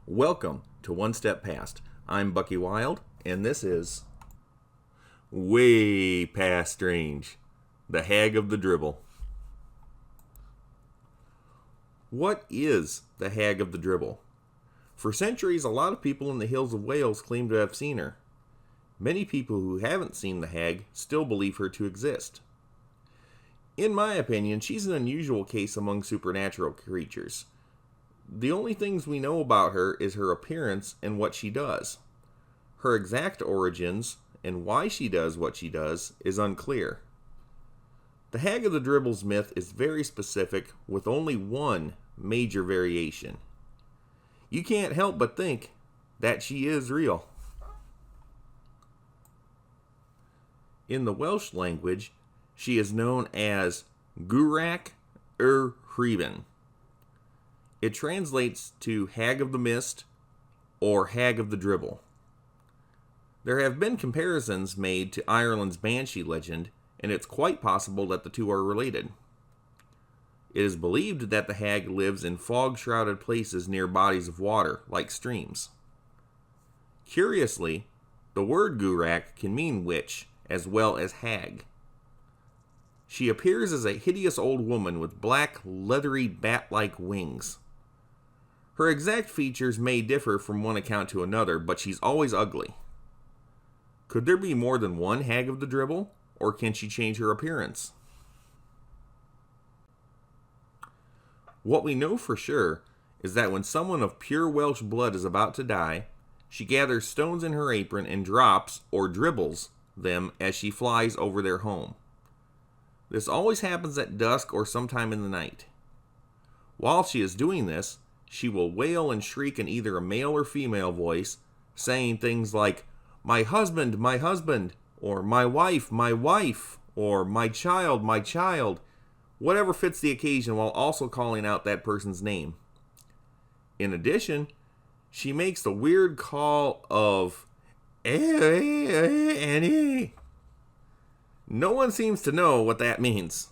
Welcome to One Step Past. I'm Bucky Wild, and this is Way Past Strange, the Hag of the Dribble. What is the Hag of the Dribble? For centuries, a lot of people in the hills of Wales claim to have seen her. Many people who haven't seen the hag still believe her to exist. In my opinion, she's an unusual case among supernatural creatures. The only things we know about her is her appearance and what she does. Her exact origins and why she does what she does is unclear. The Hag of the Dribble's myth is very specific, with only one major variation. You can't help but think that she is real. In the Welsh language, she is known as Gwrach yr Hriben. It translates to Hag of the Mist or Hag of the Dribble. There have been comparisons made to Ireland's Banshee legend, and it's quite possible that the two are related. It is believed that the hag lives in fog-shrouded places near bodies of water, like streams. Curiously, the word Gwrach can mean witch as well as hag. She appears as a hideous old woman with black, leathery, bat-like wings. Her exact features may differ from one account to another, but she's always ugly. Could there be more than one Hag of the Dribble, or can she change her appearance? What we know for sure is that when someone of pure Welsh blood is about to die, she gathers stones in her apron and drops, or dribbles, them as she flies over their home. This always happens at dusk or sometime in the night. While she is doing this, she will wail and shriek in either a male or female voice, saying things like, my husband, or my wife, or my child, whatever fits the occasion, while also calling out that person's name. In addition, she makes the weird call of Annie. No one seems to know what that means.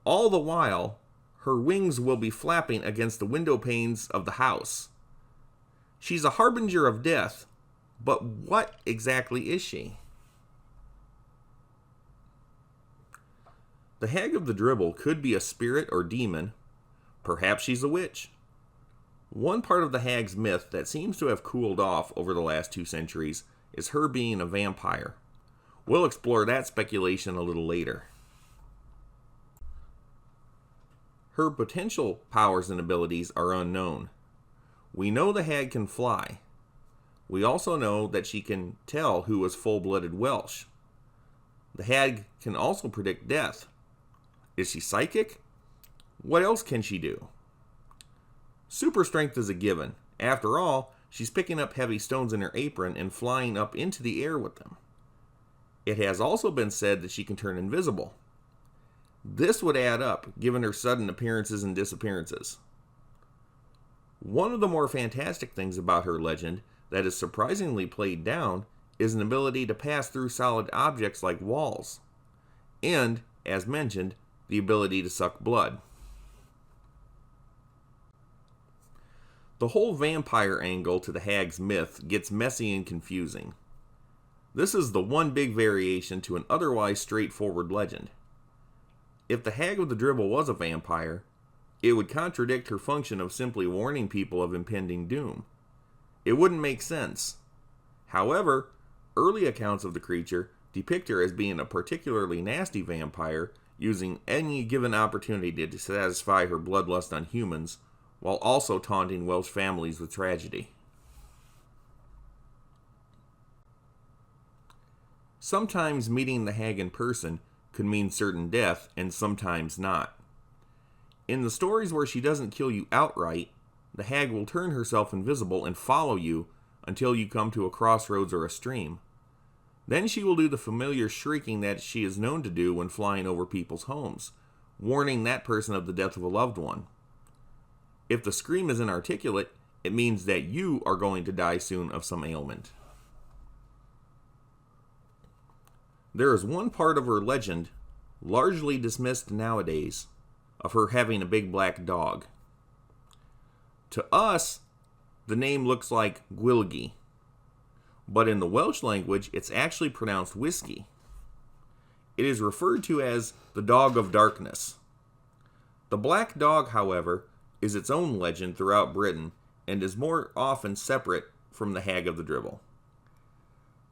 All the while, her wings will be flapping against the window panes of the house. She's a harbinger of death, but what exactly is she? The Hag of the Dribble could be a spirit or demon. Perhaps she's a witch. One part of the hag's myth that seems to have cooled off over the last 2 centuries is her being a vampire. We'll explore that speculation a little later. Her potential powers and abilities are unknown. We know the hag can fly. We also know that she can tell who is full-blooded Welsh. The hag can also predict death. Is she psychic? What else can she do? Super strength is a given. After all, she's picking up heavy stones in her apron and flying up into the air with them. It has also been said that she can turn invisible. This would add up, given her sudden appearances and disappearances. One of the more fantastic things about her legend that is surprisingly played down is an ability to pass through solid objects like walls, and, as mentioned, the ability to suck blood. The whole vampire angle to the hag's myth gets messy and confusing. This is the one big variation to an otherwise straightforward legend. If the Hag of the Dribble was a vampire, it would contradict her function of simply warning people of impending doom. It wouldn't make sense. However, early accounts of the creature depict her as being a particularly nasty vampire, using any given opportunity to satisfy her bloodlust on humans, while also taunting Welsh families with tragedy. Sometimes meeting the hag in person could mean certain death, and sometimes not. In the stories where she doesn't kill you outright, the hag will turn herself invisible and follow you until you come to a crossroads or a stream. Then she will do the familiar shrieking that she is known to do when flying over people's homes, warning that person of the death of a loved one. If the scream is inarticulate, it means that you are going to die soon of some ailment. There is one part of her legend, largely dismissed nowadays, of her having a big black dog. To us, the name looks like Gwilgi, but in the Welsh language, it's actually pronounced whiskey. It is referred to as the Dog of Darkness. The black dog, however, is its own legend throughout Britain and is more often separate from the Hag of the Dribble.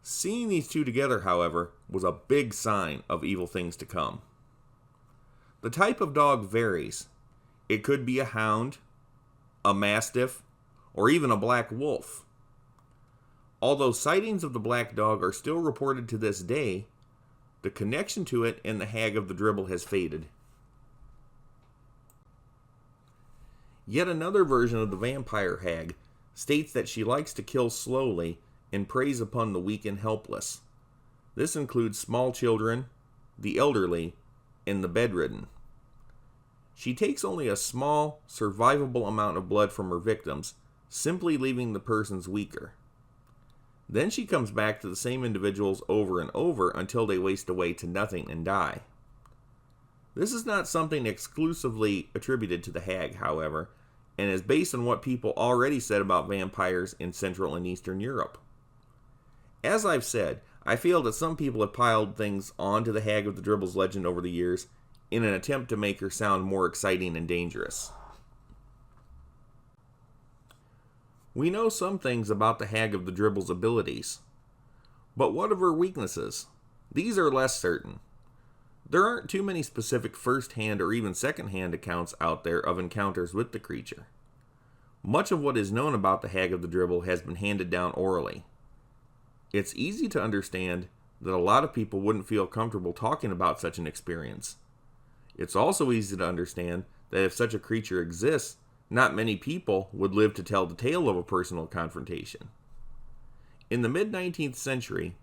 Seeing these two together, however, was a big sign of evil things to come. The type of dog varies. It could be a hound, a mastiff, or even a black wolf. Although sightings of the black dog are still reported to this day, the connection to it and the Hag of the Dribble has faded. Yet another version of the vampire hag states that she likes to kill slowly and preys upon the weak and helpless. This includes small children, the elderly, and the bedridden. She takes only a small, survivable amount of blood from her victims, simply leaving the persons weaker. Then she comes back to the same individuals over and over until they waste away to nothing and die. This is not something exclusively attributed to the hag, however, and is based on what people already said about vampires in Central and Eastern Europe. As I've said, I feel that some people have piled things onto the Hag of the Dribble's legend over the years in an attempt to make her sound more exciting and dangerous. We know some things about the Hag of the Dribble's abilities, but what of her weaknesses? These are less certain. There aren't too many specific first-hand or even second-hand accounts out there of encounters with the creature. Much of what is known about the Hag of the Dribble has been handed down orally. It's easy to understand that a lot of people wouldn't feel comfortable talking about such an experience. It's also easy to understand that if such a creature exists, not many people would live to tell the tale of a personal confrontation. In the mid-19th century,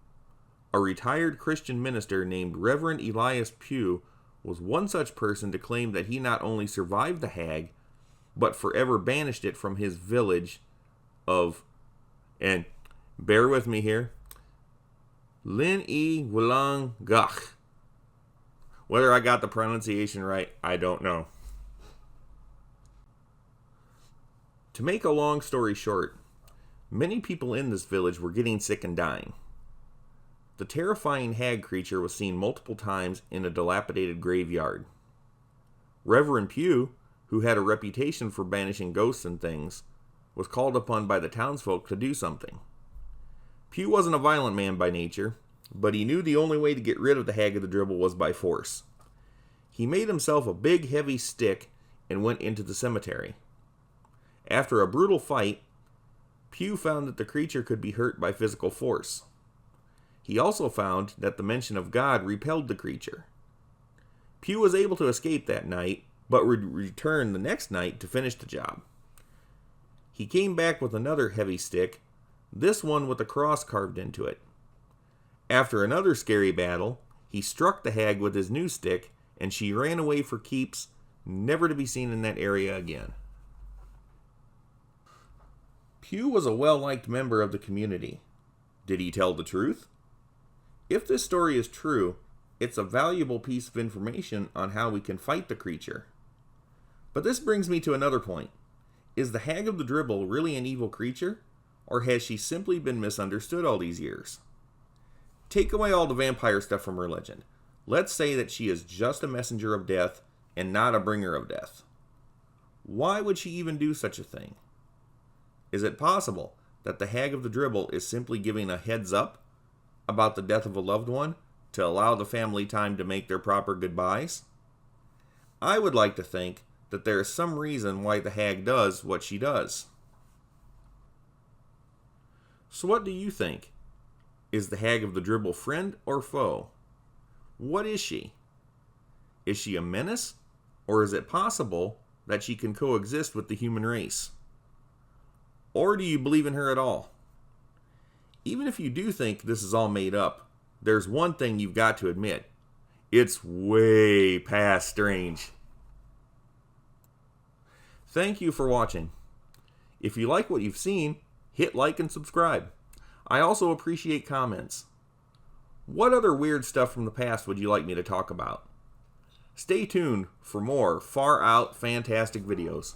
a retired Christian minister named Reverend Elias Pugh was one such person to claim that he not only survived the hag, but forever banished it from his village of, and bear with me here, Lyn y Wlang Gach. Whether I got the pronunciation right, I don't know. To make a long story short, many people in this village were getting sick and dying. The terrifying hag creature was seen multiple times in a dilapidated graveyard. Reverend Pugh, who had a reputation for banishing ghosts and things, was called upon by the townsfolk to do something. Pugh wasn't a violent man by nature, but he knew the only way to get rid of the Hag of the Dribble was by force. He made himself a big heavy stick and went into the cemetery. After a brutal fight, Pugh found that the creature could be hurt by physical force. He also found that the mention of God repelled the creature. Pugh was able to escape that night, but would return the next night to finish the job. He came back with another heavy stick, this one with a cross carved into it. After another scary battle, he struck the hag with his new stick, and she ran away for keeps, never to be seen in that area again. Pugh was a well-liked member of the community. Did he tell the truth? If this story is true, it's a valuable piece of information on how we can fight the creature. But this brings me to another point. Is the Hag of the Dribble really an evil creature, or has she simply been misunderstood all these years? Take away all the vampire stuff from her legend. Let's say that she is just a messenger of death and not a bringer of death. Why would she even do such a thing? Is it possible that the Hag of the Dribble is simply giving a heads up about the death of a loved one to allow the family time to make their proper goodbyes? I would like to think that there is some reason why the hag does what she does. So what do you think? Is the Hag of the Dribble friend or foe? What is she? Is she a menace, or is it possible that she can coexist with the human race? Or do you believe in her at all? Even if you do think this is all made up, there's one thing you've got to admit. It's way past strange. Thank you for watching. If you like what you've seen, hit like and subscribe. I also appreciate comments. What other weird stuff from the past would you like me to talk about? Stay tuned for more far out fantastic videos.